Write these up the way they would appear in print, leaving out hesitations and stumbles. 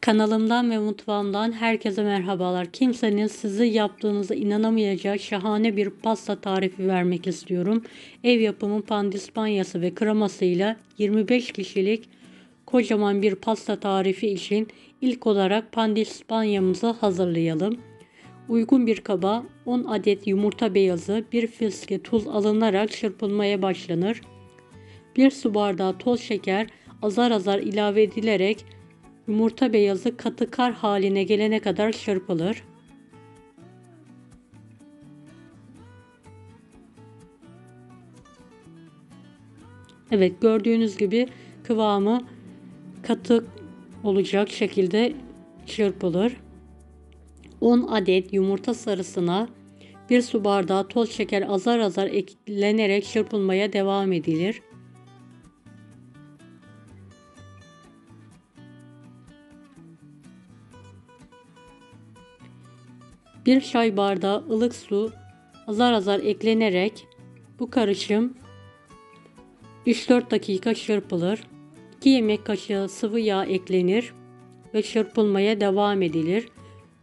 Kanalımdan ve mutfağımdan herkese merhabalar. Kimsenin sizi yaptığınıza inanamayacağı şahane bir pasta tarifi vermek istiyorum. Ev yapımı pandispanyası ve kremasıyla 25 kişilik kocaman bir pasta tarifi için ilk olarak pandispanyamızı hazırlayalım. Uygun bir kaba 10 adet yumurta beyazı, 1 fiske tuz alınarak çırpılmaya başlanır. 1 su bardağı toz şeker azar azar ilave edilerek yumurta beyazı katı kar haline gelene kadar çırpılır. Evet, gördüğünüz gibi kıvamı katı olacak şekilde çırpılır. 10 adet yumurta sarısına 1 su bardağı toz şeker azar azar eklenerek çırpılmaya devam edilir. Bir çay bardağı ılık su azar azar eklenerek bu karışım 3-4 dakika çırpılır. 2 yemek kaşığı sıvı yağ eklenir ve çırpılmaya devam edilir.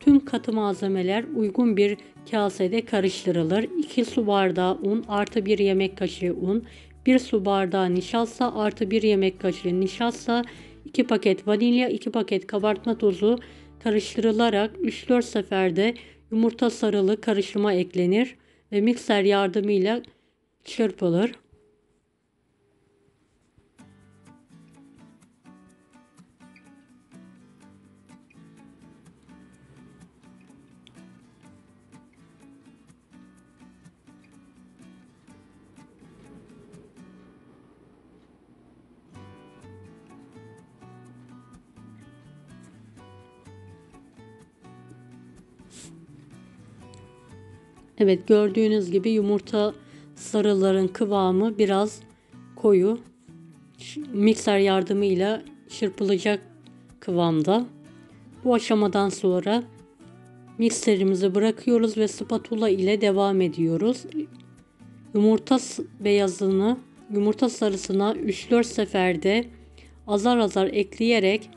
Tüm katı malzemeler uygun bir kasede karıştırılır. 2 su bardağı un artı 1 yemek kaşığı un, 1 su bardağı nişasta artı 1 yemek kaşığı nişasta, 2 paket vanilya, 2 paket kabartma tozu karıştırılarak 3-4 seferde yumurta sarılı karışıma eklenir ve mikser yardımıyla çırpılır. Evet, gördüğünüz gibi yumurta sarıların kıvamı biraz koyu. Mikser yardımıyla çırpılacak kıvamda. Bu aşamadan sonra mikserimizi bırakıyoruz ve spatula ile devam ediyoruz. Yumurta beyazını yumurta sarısına 3-4 seferde azar azar ekleyerek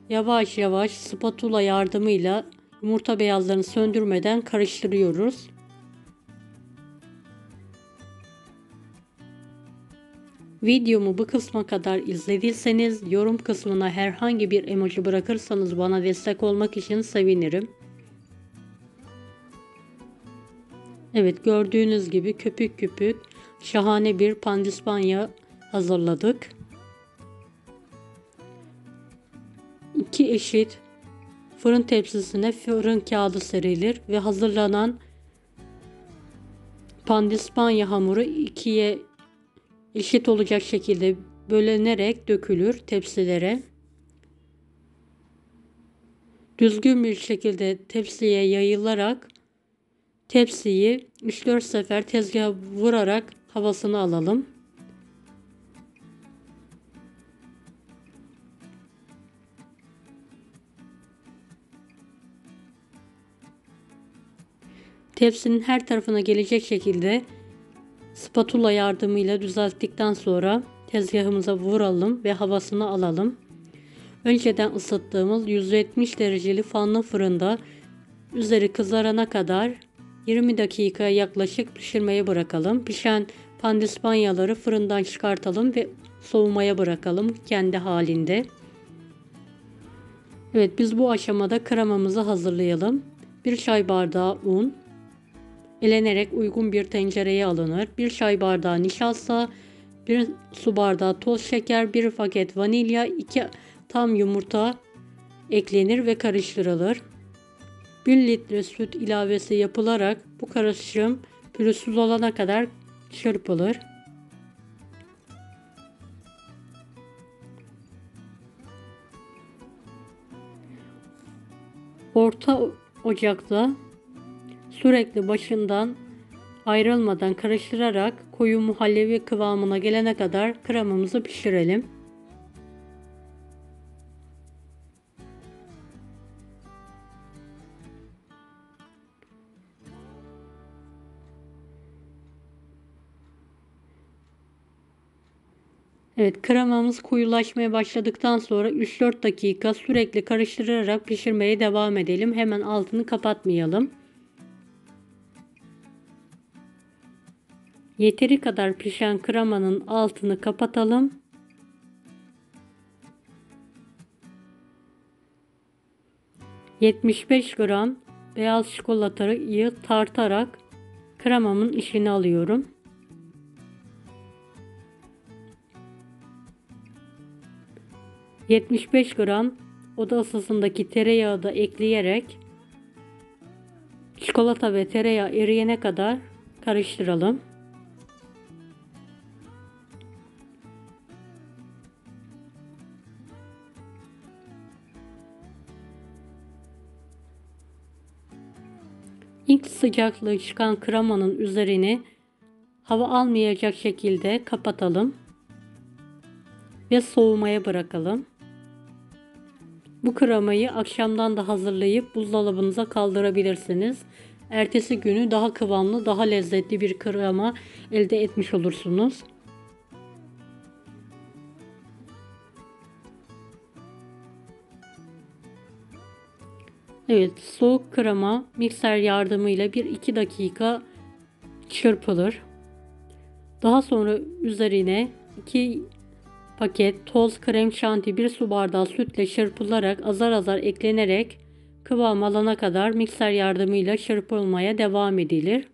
yavaş yavaş spatula yardımıyla yumurta beyazlarını söndürmeden karıştırıyoruz. Videomu bu kısma kadar izlediyseniz yorum kısmına herhangi bir emoji bırakırsanız bana destek olmak için sevinirim. Evet, gördüğünüz gibi köpük köpük şahane bir pandispanya hazırladık. 2 eşit fırın tepsisine fırın kağıdı serilir ve hazırlanan pandispanya hamuru ikiye eşit olacak şekilde bölünerek dökülür tepsilere. Düzgün bir şekilde tepsiye yayılarak tepsiyi 3-4 sefer tezgaha vurarak havasını alalım. Tepsinin her tarafına gelecek şekilde spatula yardımıyla düzelttikten sonra tezgahımıza vuralım ve havasını alalım. Önceden ısıttığımız 170 dereceli fanlı fırında üzeri kızarana kadar 20 dakika yaklaşık pişirmeye bırakalım. Pişen pandispanyaları fırından çıkartalım ve soğumaya bırakalım kendi halinde. Evet, biz bu aşamada kremamızı hazırlayalım. 1 çay bardağı un elenerek uygun bir tencereye alınır. 1 çay bardağı nişasta, 1 su bardağı toz şeker, 1 paket vanilya, 2 tam yumurta eklenir ve karıştırılır. 1 litre süt ilavesi yapılarak bu karışım pürüzsüz olana kadar çırpılır. Orta ocakta sürekli başından ayrılmadan karıştırarak koyu muhallebi kıvamına gelene kadar kremamızı pişirelim. Evet, kremamız koyulaşmaya başladıktan sonra 3-4 dakika sürekli karıştırarak pişirmeye devam edelim. Hemen altını kapatmayalım. Yeteri kadar pişen kremanın altını kapatalım. ...75 gram beyaz çikolatayı tartarak kremamın içine alıyorum. ...75 gram oda ısısındaki tereyağı da ekleyerek... ...çikolata ve tereyağı eriyene kadar karıştıralım. İlk sıcaklığı çıkan kremanın üzerini hava almayacak şekilde kapatalım ve soğumaya bırakalım. Bu kremayı akşamdan da hazırlayıp buzdolabınıza kaldırabilirsiniz. Ertesi günü daha kıvamlı, daha lezzetli bir krema elde etmiş olursunuz. Evet, soğuk krema mikser yardımıyla 1-2 dakika çırpılır. Daha sonra üzerine 2 paket toz krem şanti 1 su bardağı sütle çırpılarak azar azar eklenerek kıvam alana kadar mikser yardımıyla çırpılmaya devam edilir.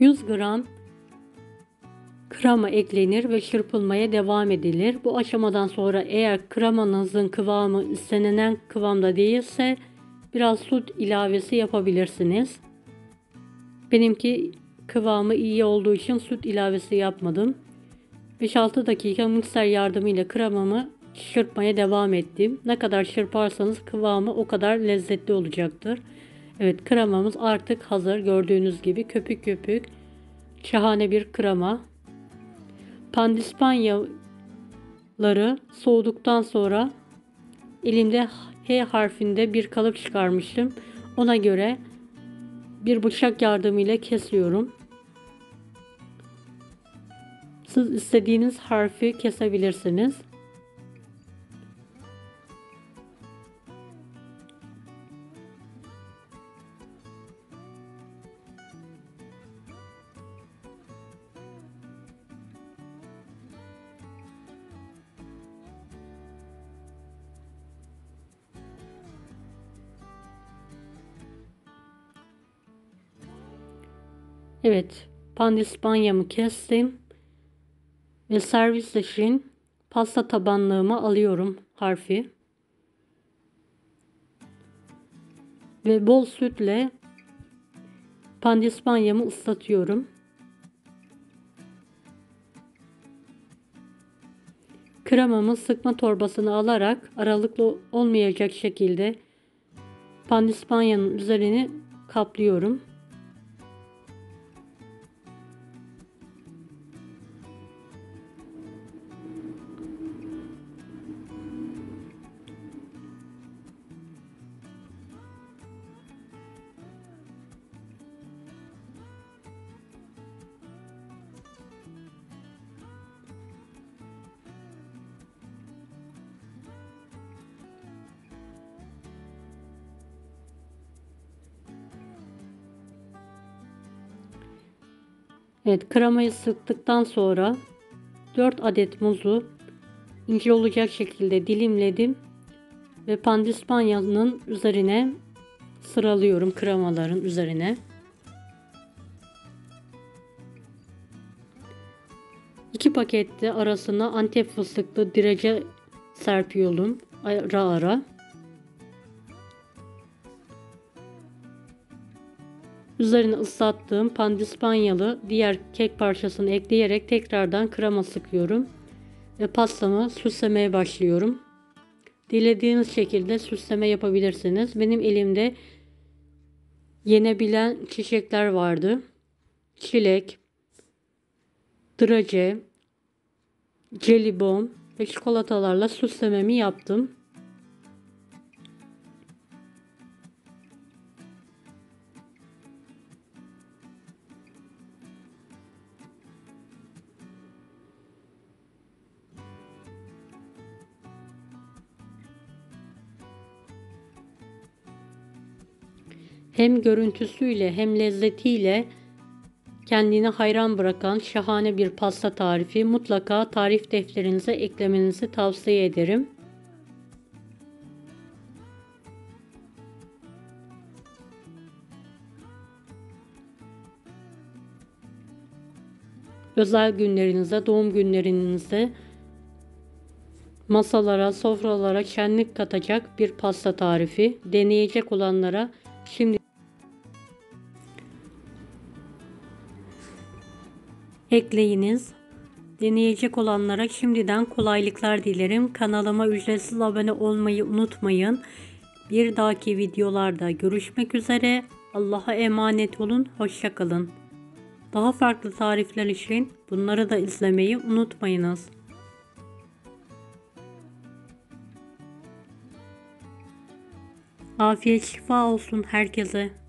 ...100 gram krema eklenir ve çırpılmaya devam edilir. Bu aşamadan sonra eğer kremanızın kıvamı istenilen kıvamda değilse biraz süt ilavesi yapabilirsiniz. Benimki kıvamı iyi olduğu için süt ilavesi yapmadım. 5-6 dakika mikser yardımıyla kremamı çırpmaya devam ettim. Ne kadar çırparsanız kıvamı o kadar lezzetli olacaktır. Evet, kremamız artık hazır. Gördüğünüz gibi köpük köpük şahane bir krema. Pandispanyaları soğuduktan sonra elimde H harfinde bir kalıp çıkarmıştım. Ona göre bir bıçak yardımıyla kesiyorum. Siz istediğiniz harfi kesebilirsiniz. Evet, pandispanyamı kestim ve servis için pasta tabanlığıma alıyorum harfi ve bol sütle pandispanyamı ıslatıyorum. Kremamı sıkma torbasına alarak aralıklı olmayacak şekilde pandispanyanın üzerini kaplıyorum. Evet, kremayı sıktıktan sonra 4 adet muzu ince olacak şekilde dilimledim ve pandispanyanın üzerine sıralıyorum, kremaların üzerine. 2 pakette arasına Antep fıstıklı direce serpiyorum ara ara. Üzerine ıslattığım pandispanyalı diğer kek parçasını ekleyerek tekrardan krema sıkıyorum ve pastamı süslemeye başlıyorum. Dilediğiniz şekilde süsleme yapabilirsiniz. Benim elimde yenebilen çiçekler vardı. çilek, draje, jelibon ve çikolatalarla süslememi yaptım. Hem görüntüsüyle hem lezzetiyle kendini hayran bırakan şahane bir pasta tarifi. Mutlaka tarif defterinize eklemenizi tavsiye ederim. Özel günlerinizde, doğum günlerinizde masalara, sofralara şenlik katacak bir pasta tarifi. Deneyecek olanlara şimdi ekleyiniz. Deneyecek olanlara şimdiden kolaylıklar dilerim. Kanalıma ücretsiz abone olmayı unutmayın. Bir dahaki videolarda görüşmek üzere. Allah'a emanet olun. Hoşça kalın. Daha farklı tarifler için bunları da izlemeyi unutmayınız. Afiyet şifa olsun herkese.